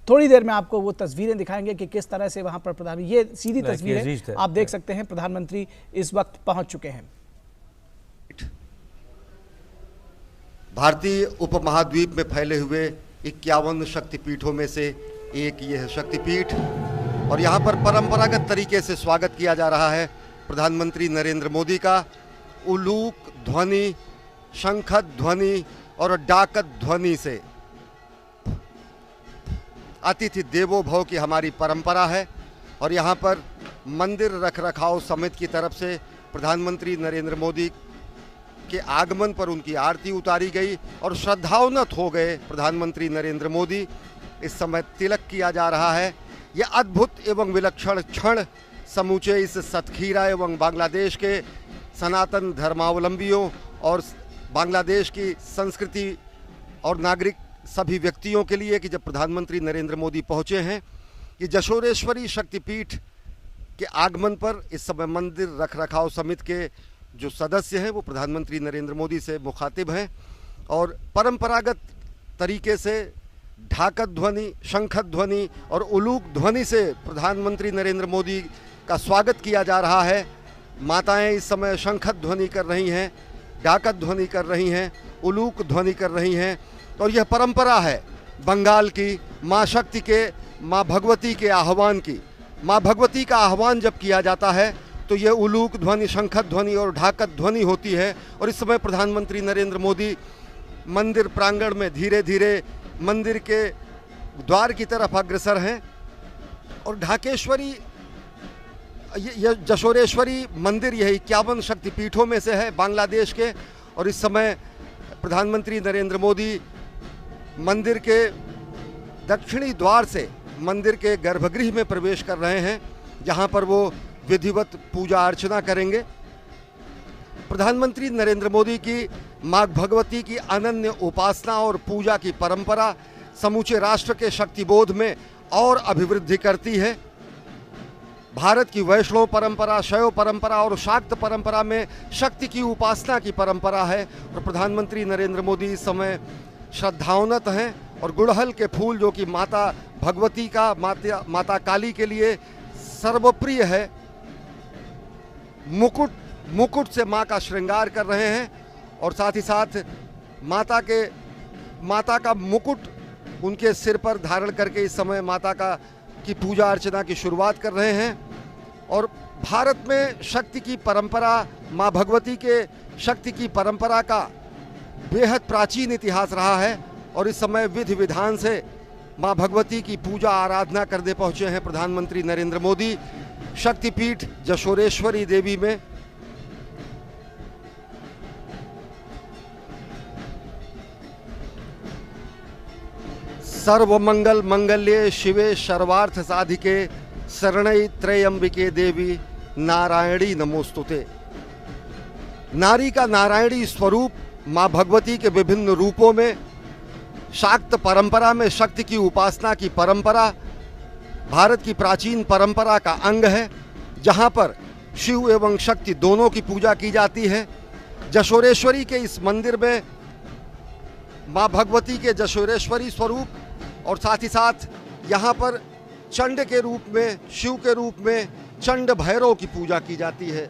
थोड़ी देर में आपको वो तस्वीरें दिखाएंगे कि किस तरह से वहां पर प्रधानमंत्री, ये सीधी तस्वीर है, आप देख सकते हैं प्रधानमंत्री इस वक्त पहुंच चुके हैं। भारतीय उपमहाद्वीप में फैले हुए 51 शक्तिपीठों में से एक ये है शक्तिपीठ, और यहाँ पर परंपरागत तरीके से स्वागत किया जा रहा है प्रधानमंत्री नरेंद्र मोदी का। उलूक ध्वनि, शंखद ध्वनि और डाकत ध्वनि से। अतिथि देवो भव की हमारी परंपरा है, और यहाँ पर मंदिर रखरखाव समिति की तरफ से प्रधानमंत्री नरेंद्र मोदी के आगमन पर उनकी आरती उतारी गई और श्रद्धान्वित हो गए प्रधानमंत्री नरेंद्र मोदी। इस समय तिलक किया जा रहा है। यह अद्भुत एवं विलक्षण क्षण समूचे इस सतखीरा एवं बांग्लादेश के सनातन धर्मावलंबियों और बांग्लादेश की संस्कृति और नागरिक सभी व्यक्तियों के लिए कि जब प्रधानमंत्री नरेंद्र मोदी पहुंचे हैं। ये जशोरेश्वरी शक्तिपीठ के आगमन पर इस समय मंदिर रखरखाव समिति के जो सदस्य हैं वो प्रधानमंत्री नरेंद्र मोदी से मुखातिब हैं, और परंपरागत तरीके से ढाकत ध्वनि, शंखद ध्वनि और उलूक ध्वनि से प्रधानमंत्री नरेंद्र मोदी का स्वागत किया जा रहा है। माताएं इस समय शंखद ध्वनि कर रही हैं, ढाकत ध्वनि कर रही हैं, उलूक ध्वनि कर रही हैं, और यह परंपरा है बंगाल की माँ शक्ति के, माँ भगवती के आह्वान की। माँ भगवती का आह्वान जब किया जाता है तो यह उलूक ध्वनि, शंखद ध्वनि और ढाकत ध्वनि होती है। और इस समय प्रधानमंत्री नरेंद्र मोदी मंदिर प्रांगण में धीरे धीरे मंदिर के द्वार की तरफ अग्रसर हैं, और ढाकेश्वरी, यह जशोरेश्वरी मंदिर यह 51 शक्तिपीठों में से है बांग्लादेश के। और इस समय प्रधानमंत्री नरेंद्र मोदी मंदिर के दक्षिणी द्वार से मंदिर के गर्भगृह में प्रवेश कर रहे हैं, जहां पर वो विधिवत पूजा अर्चना करेंगे। प्रधानमंत्री नरेंद्र मोदी की माँ भगवती की अनन्य उपासना और पूजा की परंपरा समूचे राष्ट्र के शक्तिबोध में और अभिवृद्धि करती है। भारत की वैष्णव परंपरा, शैव परंपरा और शाक्त परंपरा में शक्ति की उपासना की परंपरा है, और प्रधानमंत्री नरेंद्र मोदी इस समय श्रद्धान्वित हैं, और गुड़हल के फूल जो कि माता भगवती का, माता काली के लिए सर्वप्रिय है, मुकुट से माँ का श्रृंगार कर रहे हैं, और साथ ही साथ माता का मुकुट उनके सिर पर धारण करके इस समय माता की पूजा अर्चना की शुरुआत कर रहे हैं। और भारत में शक्ति की परंपरा, माँ भगवती के शक्ति की परंपरा का बेहद प्राचीन इतिहास रहा है, और इस समय विधि विधान से माँ भगवती की पूजा आराधना करने पहुँचे हैं प्रधानमंत्री नरेंद्र मोदी शक्तिपीठ जशोरेश्वरी देवी में। सर्वमंगल मंगल्ये शिवे सर्वार्थ साधिके शरणै त्रयंबिके देवी नारायणी नमोस्तुते। नारी का नारायणी स्वरूप माँ भगवती के विभिन्न रूपों में, शाक्त परंपरा में शक्ति की उपासना की परंपरा भारत की प्राचीन परंपरा का अंग है, जहाँ पर शिव एवं शक्ति दोनों की पूजा की जाती है। जशोरेश्वरी के इस मंदिर में माँ भगवती के जशोरेश्वरी स्वरूप और साथ ही साथ यहाँ पर चंड के रूप में, शिव के रूप में चंड भैरव की पूजा की जाती है।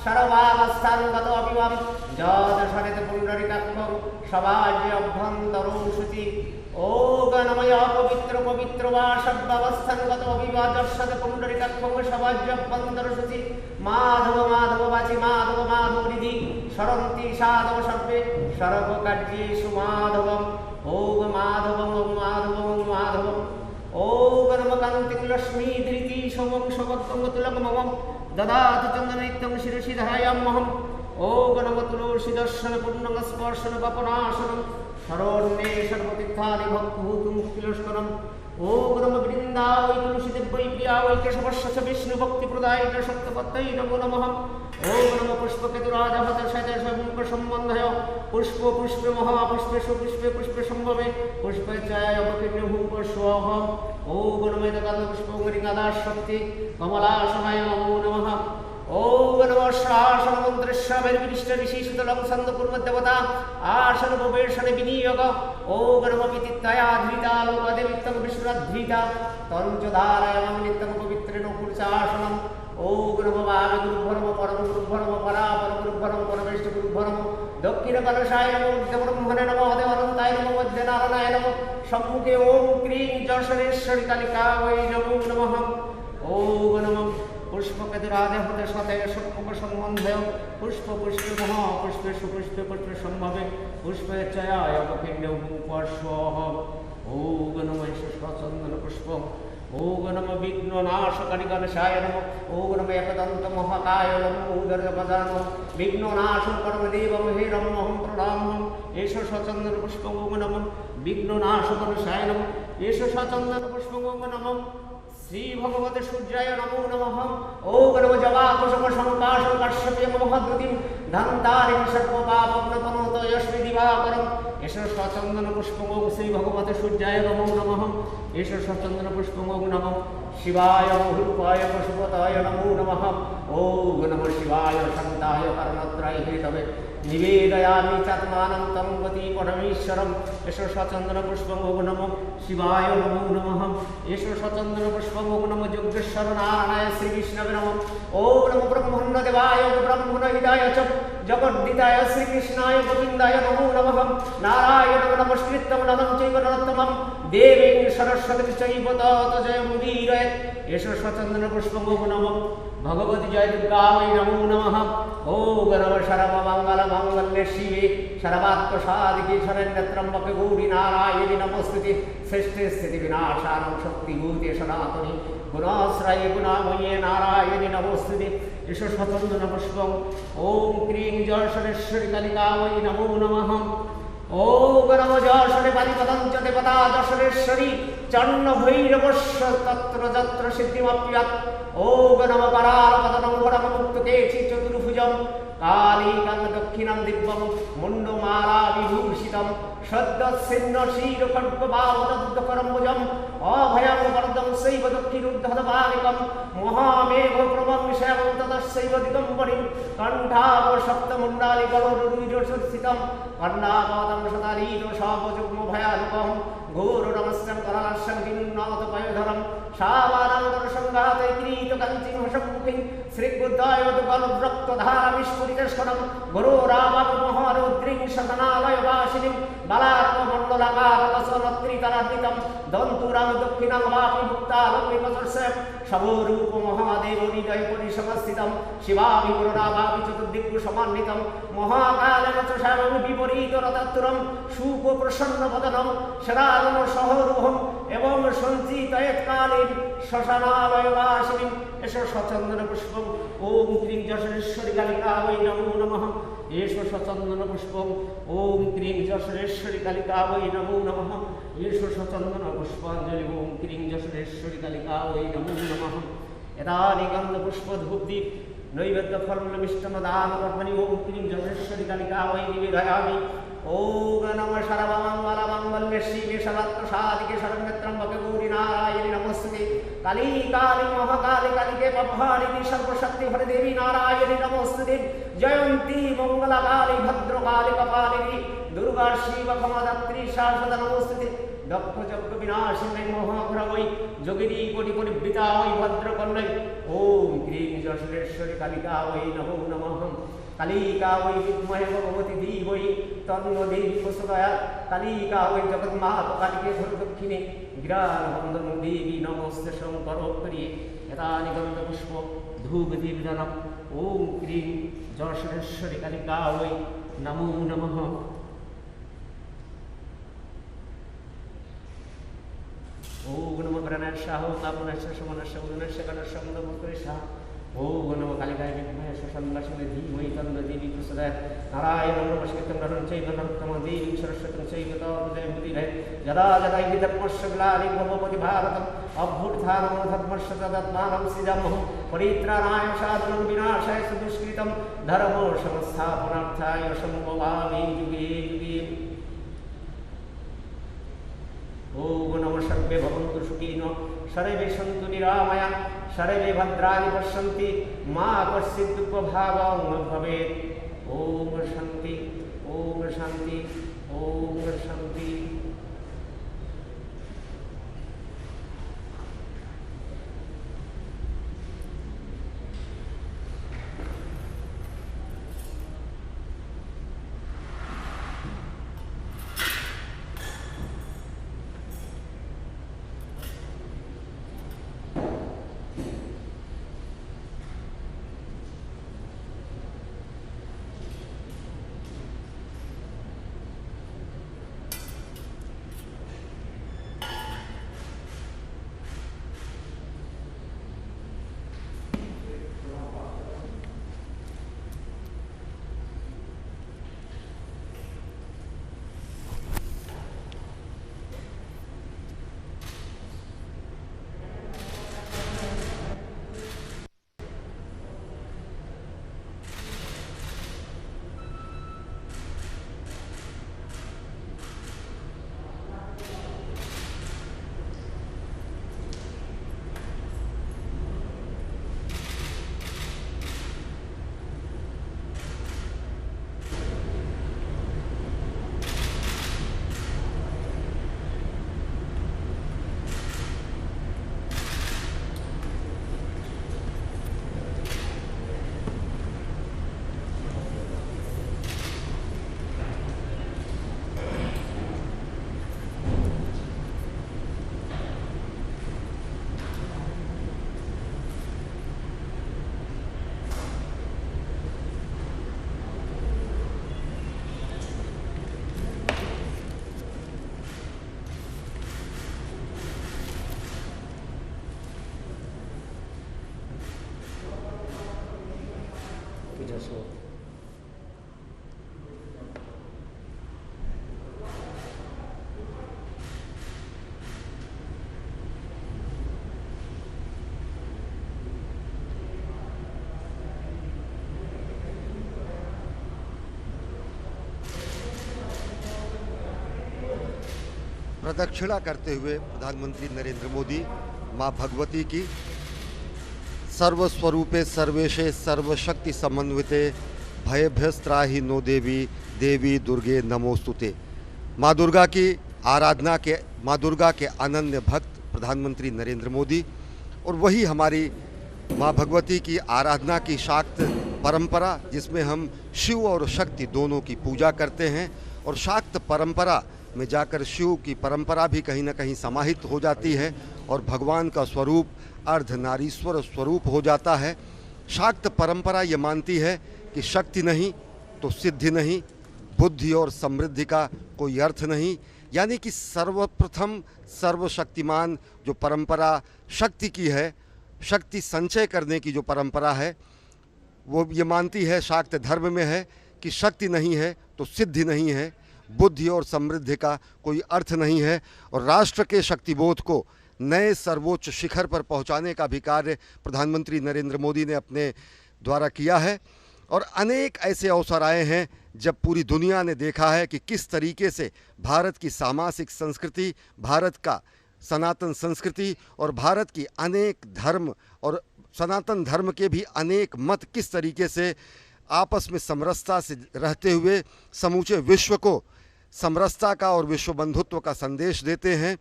सर्वावस्थान्गतो अभिवं जातशरत पुण्डरीकाक्षं सभाज्य अभ्यन्तरं शुचि ओगनमय पवित्र पवित्र वा सर्वावस्थान्गतो अभिवादर्शत पुण्डरीकाक्षं सभाज्य अभ्यन्तरं शुचि माधव माधव वाचि माधव माधव निधि सरन्ति साधव सर्वे सर्वकार्येषु माधवम् ओग माधवम् ओग माधवम् ओग माधवम् ओग नमकान्तिं लक्ष्मी धृति सोमं शवत्वं ददातु चन्दननित्यं शिरसि धारयाम्यहम् ओग नम तुलसी दर्शन पुण्यं स्पर्शन पापनाशनं शरण्ये सर्वतीर्थानि भक्तभूतं मुक्तिलस्करम् ओग नम वृन्दावै तुलसी देव्यै प्रियावै केशवस्य च विष्णुभक्तिप्रदायिने सप्तपत्यै नमो नमः ओम नम पुष्पकेतुराजहतशतशमुखसम्बन्धय पुष्प पुष्पे महापुष्पेषु पुष्पे पुष्पे सम्भवे पुष्पे चायपकिन्यभूप स्वः ओम नमेतकन्दपुष्पङ्गरिङ्गदाशक्ति कमलासनाय नमो नमः ओम नमः शासनमन्त्रस्याभिर्विष्टविशेषितलं सन्दकुर्मद्देवता आसनोपवेशने विनियोग ओम नमः पितित्तया धृता लोकदेवित्तं विष्णुरद्धिता तञ्च धारयामि नित्यं पवित्रेण कुलचासनम् ओम नमः वामे गुरुभ्यो परम गुरुभ्यो परापर गुरुभ्यो परमेष्ठ गुरुभ्यो दक्षिण कलशाय नमो ब्रह्मणे नमो देवानन्ताय नमो मध्यनारायणाय नमो सम्मुखे ओम क्रीं जशनेश्वरी कालिका वै नमो नमः ओम नमः पुष्पकेतुराजहतशते सम्मुख सम्बन्धय पुष्प पुष्पे महापुष्पे सुपुष्पे पुष्पे सम्भवे पुष्पे चयायपकिन्यभूपस्वः ओम नमः चन्दन पुष्पम् ओम नमः विघ्ननाशकाय नमः ओम नमः एकदन्तमहाकाय नमः उदरपदाय नमः विघ्ननाशं परमदेवं हेरमहं प्रणमाम्यहम् एष सचन्दनपुष्पं ओम नमः विघ्ननाशकाय नमः एष सचन्दनपुष्पं ओम नमः श्री भगवते सूर्याय नमो नमः ओम नमः जवाकुसुमशङ्काशं कश्यपे महद्गतिं धन्तारिं सर्वपापं यस्मै दिवाकरम् एष सचन्दनपुष्पं ओम श्री भगवते सूर्याय नमो नमः एष सचन्दनपुष्पं ओम नमः शिवाय रूपाय पशुपताय नमो नमः ओम नमः शिवाय शान्ताय कर्णत्राय हेतवे निवेदयामि चात्मानं तं गति परमेश्वरम् एष सचन्दनपुष्पं ओम नमः शिवाय नमो नमः एष सचन्दनपुष्पं ओम नमः योगेश्वर नारायणाय श्रीकृष्णाय नमः ओम नमः ब्रह्मण्यदेवाय ब्रह्मणहिताय च जगद्दिताय श्रीकृष्णाय गोविन्दाय नमो नमः नारायणं नमस्कृत्यं नरं चैव नरोत्तमं देवीं सरस्वतीं चैव तत् जयमुदीरयेत् एष सचन्दनपुष्पं ओम नमः भगवती जय दुर्गा वै नमो नमः ओम नमः सर्वमङ्गलमाङ्गल्ये शिवे सर्वार्थसाधिके शरण्यत्र्यम्बके गौरी नारायणि नमोस्तुते श्रेष्ठे स्थितिविनाशानं शक्तिभूते सनातने गुणाश्रये गुणामये नारायणि नमोस्तुते एष सचन्दनपुष्पम् ॐ क्रीं जशनेश्वरी कालिका वै नमो नमः ओम नमः जशने पानिपदं च देवता जशनेश्वरी चन्न भैरवस्य तत्र तत्र सिद्धिमप्यात् ओम नमः करालपदनं वरमुक्तके चतुर्भुजं कालीकं दक्षिणं दिव्यं मुण्डमाला विभूषितं सद्दस्सिन्नशीरखड्गबाहुदग्धकरम्बुजम् अभयं वरदं सैव दक्षिणोद्धतपालिकं महामेघ प्रभं शैवं ततश्चैव दिगम्बरीं कण्ठाभसप्तमुण्डालिकलोरुरुजस्थितं कर्णापादं सदारीतो शापजुग्मभयानुकं घोरनमस्यं करालस्यं विनुन्नाथपयोधरं शावानान्तरसङ्घातैक्रीतकञ्चिं हसमुखिं श्रीबुद्धायुधकलरक्तधारविस्फुरितस्फणं गुरोरावापमहारुद्रीं शतनालयवासिनीं बलार्कमण्डलकारकसनत्रितरार्दितं दन्तुरां दक्षिणं वापि मुक्तालम्बिकदर्शयं शवोरूपमहादेवहृदयपरिसमस्थितं शिवाभिगुरुरावापि चतुर्दिक्कु समन्वितं महाकालमचशामं विपरीतरतत्तुरं शुभप्रसन्नवदनं शरादनसहरुहम् एवं सञ्चितयत्कालीन श्मशानालयवासिनीं एष सचन्दनपुष्पम् ॐ क्रीं जशनेश्वरी कालिका वै नमो नमः एष सचन्दनपुष्पम् ॐ क्रीं जशनेश्वरी कालिका वै नमो नमः एष सचन्दनपुष्पाञ्जलि ॐ क्रीं जशनेश्वरी कालिका वै नमो नमः एतानि गन्धपुष्पधूपदीप नैवेद्यफलमिष्टमदानकर्मणि ॐ क्रीं जशनेश्वरी कालिका वै निवेदयामि ओम नमः सर्वमङ्गलमाङ्गल्ये शिवे सर्वार्थसाधिके शरण्यत्र्यम्बके गौरी नारायणि नमोस्तुते काली काली महाकाली कालिके पद्मावती सर्वशक्तिभरे देवी नारायणि नमोस्तुते जयन्ती मंगलकाली भद्रकाली कपालिनी दुर्गा शिव क्षमादात्री शाश्वत नमोस्तुते दक्ष यज्ञ विनाशिनी महाभ्रवै जोगिनी कोटि कोटि वृता वै भद्रकन्नै ओम क्रीं जशरेश्वरी कालिका वै नमो नमः कालिका वै विद्महे भगवती धीमहि तन्नो देवी प्रचोदयात् कालिका वै जगन्माता कालिके दक्षिणे गिरावन्दन देवी नमोस्ते शंकरोत्तरी यदानि गन्धपुष्प धूपदीपदानम् ओम क्रीं जशरेश्वरी कालिका वै नमो नमः ओम नमो प्रणश्याहो तापनश्य शमनश्य उदनश्य गणश्य मुदमुक्रेशः ओम नमो कालिकाय विद्महे शशंकरश्री धीमहि तन्नो देवी प्रचोदयात् नारायणं नमस्कृतं नरं चैव नरोत्तमं देवीं सरस्वतीं चैव तस्मै जयमुदीरये यदा यदा हि धर्मस्य ग्लानिर्भवति भवति भारतम् अभ्युत्थानं धर्मस्य तदात्मानं सृजामः परित्राणाय साधनं विनाशाय दुष्कृतं धर्मो संस्थापनार्थाय सम्भवामि युगे युगे ओम नमः सर्वे भवन्तु सुखिनो सर्वे सन्तु निरामया सर्वे भद्राणि पश्यन्ति मा कश्चित् दुःखभागं न भवेत् ओम शान्ति ओम शान्ति ओम शान्ति। प्रदक्षिणा करते हुए प्रधानमंत्री नरेंद्र मोदी मां भगवती की सर्वस्वरूपे सर्वेशे सर्वशक्ति समन्विते भयभ्यस्त्राहि नो देवी देवी दुर्गे नमोस्तुते। मां दुर्गा की आराधना के मां दुर्गा के अनन्य भक्त प्रधानमंत्री नरेंद्र मोदी और वही हमारी मां भगवती की आराधना की शाक्त परंपरा, जिसमें हम शिव और शक्ति दोनों की पूजा करते हैं और शाक्त परंपरा में जाकर शिव की परंपरा भी कहीं ना कहीं समाहित हो जाती है और भगवान का स्वरूप अर्धनारीश्वर स्वरूप हो जाता है। शाक्त परंपरा ये मानती है कि शक्ति नहीं तो सिद्धि नहीं, बुद्धि और समृद्धि का कोई अर्थ नहीं, यानी कि सर्वप्रथम सर्वशक्तिमान जो परंपरा शक्ति की है, शक्ति संचय करने की जो परंपरा है, वो ये मानती है शाक्त धर्म में है कि शक्ति नहीं है तो सिद्धि नहीं है, बुद्धि और समृद्धि का कोई अर्थ नहीं है। और राष्ट्र के शक्तिबोध को नए सर्वोच्च शिखर पर पहुंचाने का भी कार्य प्रधानमंत्री नरेंद्र मोदी ने अपने द्वारा किया है। और अनेक ऐसे अवसर आए हैं जब पूरी दुनिया ने देखा है कि किस तरीके से भारत की सामाजिक संस्कृति, भारत का सनातन संस्कृति और भारत की अनेक धर्म और सनातन धर्म के भी अनेक मत किस तरीके से आपस में समरसता से रहते हुए समूचे विश्व को समरसता का और विश्व बंधुत्व का संदेश देते हैं।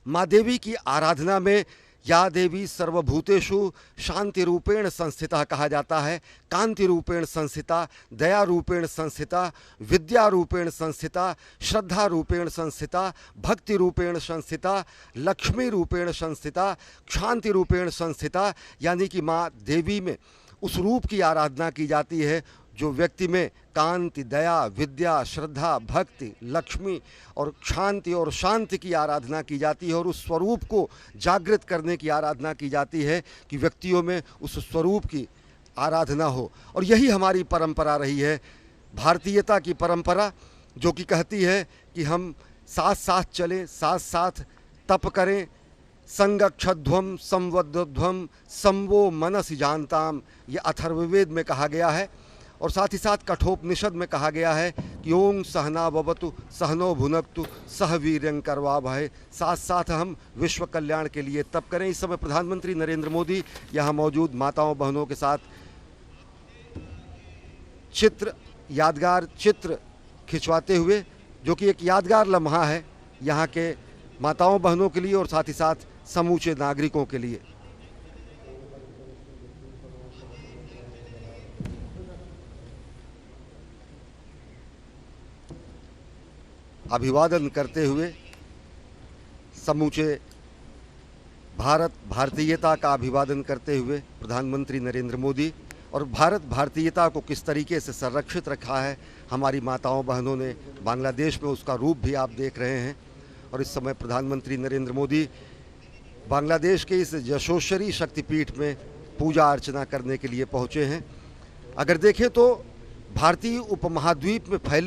माँ देवी की आराधना में या देवी सर्वभूतेषु शांति रूपेण संस्थिता कहा जाता है। कांति रूपेण संस्थिता, दया रूपेण संस्थिता, विद्या रूपेण संस्थिता, श्रद्धा रूपेण संस्थिता, भक्ति रूपेण संस्थिता, लक्ष्मी रूपेण संस्थिता, शांति रूपेण संस्थिता। यानी कि माँ देवी में उस रूप की आराधना की जाती है जो व्यक्ति में कांति, दया, विद्या, श्रद्धा, भक्ति, लक्ष्मी और शांति की आराधना की जाती है, और उस स्वरूप को जागृत करने की आराधना की जाती है कि व्यक्तियों में उस स्वरूप की आराधना हो। और यही हमारी परंपरा रही है, भारतीयता की परंपरा, जो कि कहती है कि हम साथ साथ चलें, साथ साथ तप करें। संगक्षध्वम संवद्धध्वम संवो मनसि जानताम, ये अथर्ववेद में कहा गया है। और साथ ही साथ कठोपनिषद में कहा गया है कि ओम सहना भवतु सहनो भुनक्तु सह वीर्यं करवावहै। साथ साथ हम विश्व कल्याण के लिए तप करें। इस समय प्रधानमंत्री नरेंद्र मोदी यहाँ मौजूद माताओं बहनों के साथ यादगार चित्र खिंचवाते हुए, जो कि एक यादगार लम्हा है यहाँ के माताओं बहनों के लिए और साथ ही साथ समूचे नागरिकों के लिए। अभिवादन करते हुए समूचे भारतीयता का अभिवादन करते हुए प्रधानमंत्री नरेंद्र मोदी, और भारतीयता को किस तरीके से संरक्षित रखा है हमारी माताओं बहनों ने बांग्लादेश में, उसका रूप भी आप देख रहे हैं। और इस समय प्रधानमंत्री नरेंद्र मोदी बांग्लादेश के इस यशोश्वरी शक्तिपीठ में पूजा अर्चना करने के लिए पहुंचे हैं। अगर देखें तो भारतीय उपमहाद्वीप में फैले